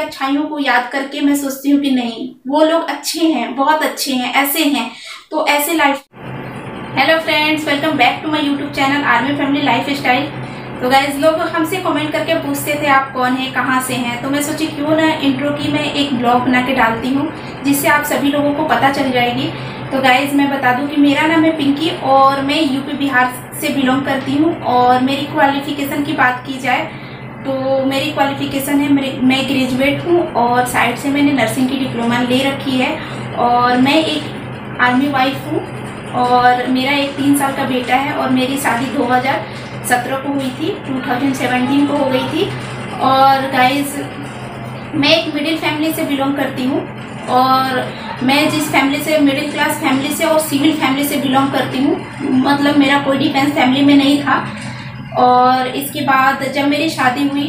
अच्छाइयों को याद करके मैं सोचती हूँ कि नहीं, वो लोग अच्छे हैं, बहुत अच्छे हैं, ऐसे हैं तो ऐसे life. Hello friends, welcome back to my YouTube channel army family life style. तो गाइज, लोग हमसे कमेंट करके पूछते थे आप कौन है, कहाँ से हैं, तो मैं सोची क्यों ना इंट्रो की मैं एक ब्लॉग बना के डालती हूँ जिससे आप सभी लोगों को पता चल जाएगी। तो गाइज, मैं बता दूं कि मेरा नाम है पिंकी और मैं यूपी बिहार से बिलोंग करती हूँ। और मेरी क्वालिफिकेशन की बात की जाए तो मेरी क्वालिफिकेशन है, मैं ग्रेजुएट हूँ और साइड से मैंने नर्सिंग की डिप्लोमा ले रखी है। और मैं एक आर्मी वाइफ हूँ और मेरा एक 3 साल का बेटा है और मेरी शादी 2017 को हुई थी, 2017 को हो गई थी। और गाइज, मैं एक मिडिल फैमिली से बिलोंग करती हूँ और मैं जिस फैमिली से, मिडिल क्लास फैमिली से और सिविल फैमिली से बिलोंग करती हूँ, मतलब मेरा कोई डिफेंस फैमिली में नहीं था। और इसके बाद जब मेरी शादी हुई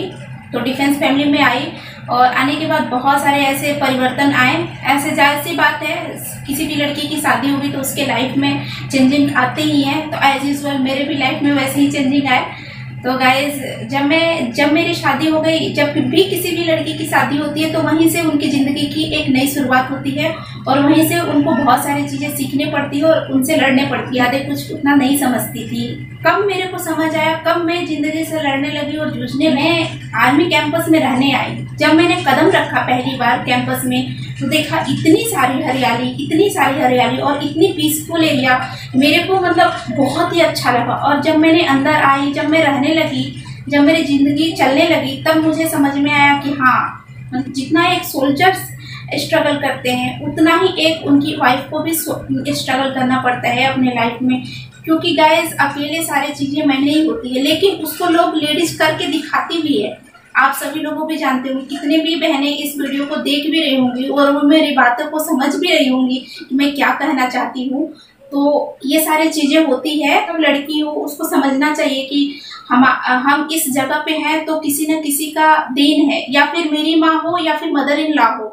तो डिफेंस फैमिली में आई और आने के बाद बहुत सारे ऐसे परिवर्तन आए। ऐसे जाहिर सी बात है, किसी भी लड़की की शादी होगी तो उसके लाइफ में चेंजिंग आते ही हैं, तो एज यूजुअल मेरे भी लाइफ में वैसे ही चेंजिंग आए। तो गाइज, जब मेरी शादी हो गई, जब भी किसी भी लड़की की शादी होती है तो वहीं से उनकी ज़िंदगी की एक नई शुरुआत होती है और वहीं से उनको बहुत सारी चीज़ें सीखने पड़ती है और उनसे लड़ने पड़ती है। आधे कुछ उतना नहीं समझती थी। कब मेरे को समझ आया, कब मैं ज़िंदगी से लड़ने लगी और जूझने में आर्मी कैंपस में रहने आई। जब मैंने कदम रखा पहली बार कैंपस में तो देखा इतनी सारी हरियाली और इतनी पीसफुल एरिया, मेरे को मतलब बहुत ही अच्छा लगा। और जब मैंने अंदर आई, जब मैं रहने लगी, जब मेरी ज़िंदगी चलने लगी, तब मुझे समझ में आया कि हाँ, जितना एक सोल्जर्स स्ट्रगल करते हैं उतना ही एक उनकी वाइफ को भी स्ट्रगल करना पड़ता है अपने लाइफ में। क्योंकि गाइस, अकेले सारी चीज़ें मैंने ही होती है, लेकिन उसको लोग लेडीज करके दिखाती भी है। आप सभी लोगों भी जानते होंगे, कितने भी बहनें इस वीडियो को देख भी रही होंगी और वो मेरी बातों को समझ भी रही होंगी कि मैं क्या कहना चाहती हूँ। तो ये सारी चीज़ें होती है। तो लड़की हो उसको समझना चाहिए कि हम इस जगह पे हैं तो किसी न किसी का देन है, या फिर मेरी माँ हो या फिर मदर इन लॉ हो,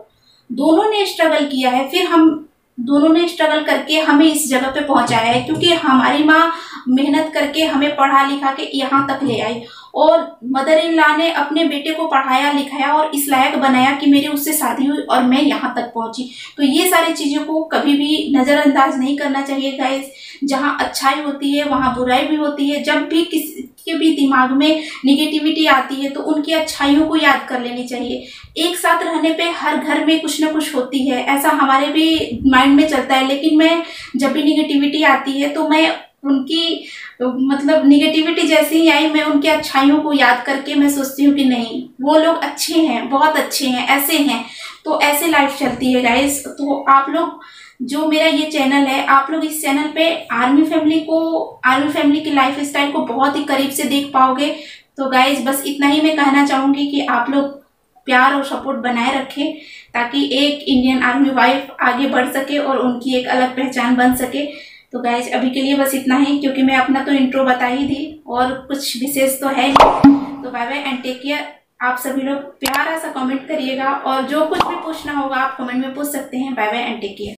दोनों ने स्ट्रगल किया है, फिर हम दोनों ने स्ट्रगल करके हमें इस जगह पे पहुंचाया है। क्योंकि हमारी माँ मेहनत करके हमें पढ़ा लिखा के यहाँ तक ले आई और मदर इन लॉ ने अपने बेटे को पढ़ाया लिखाया और इस लायक बनाया कि मेरी उससे शादी हुई और मैं यहाँ तक पहुंची। तो ये सारी चीज़ों को कभी भी नज़रअंदाज नहीं करना चाहिए गाइस। जहाँ अच्छाई होती है वहाँ बुराई भी होती है। जब भी किसी के भी दिमाग में निगेटिविटी आती है तो उनकी अच्छाइयों को याद कर लेनी चाहिए। एक साथ रहने पे हर घर में कुछ ना कुछ होती है, ऐसा हमारे भी माइंड में चलता है। लेकिन मैं जब भी निगेटिविटी आती है तो मैं उनकी मतलब निगेटिविटी जैसे ही आई, मैं उनकी अच्छाइयों को याद करके मैं सोचती हूँ कि नहीं, वो लोग अच्छे हैं, बहुत अच्छे हैं, ऐसे हैं तो ऐसे लाइफ चलती है गाइस। तो आप लोग, जो मेरा ये चैनल है, आप लोग इस चैनल पे आर्मी फैमिली की लाइफ स्टाइल को बहुत ही करीब से देख पाओगे। तो गाइस, बस इतना ही मैं कहना चाहूँगी कि आप लोग प्यार और सपोर्ट बनाए रखें ताकि एक इंडियन आर्मी वाइफ आगे बढ़ सके और उनकी एक अलग पहचान बन सके। तो गाइज, अभी के लिए बस इतना ही, क्योंकि मैं अपना तो इंट्रो बता ही दी और कुछ विशेष तो है नहीं। तो bye bye and take care. आप सभी लोग प्यारा सा कमेंट करिएगा और जो कुछ भी पूछना होगा आप कमेंट में पूछ सकते हैं। Bye bye and take care.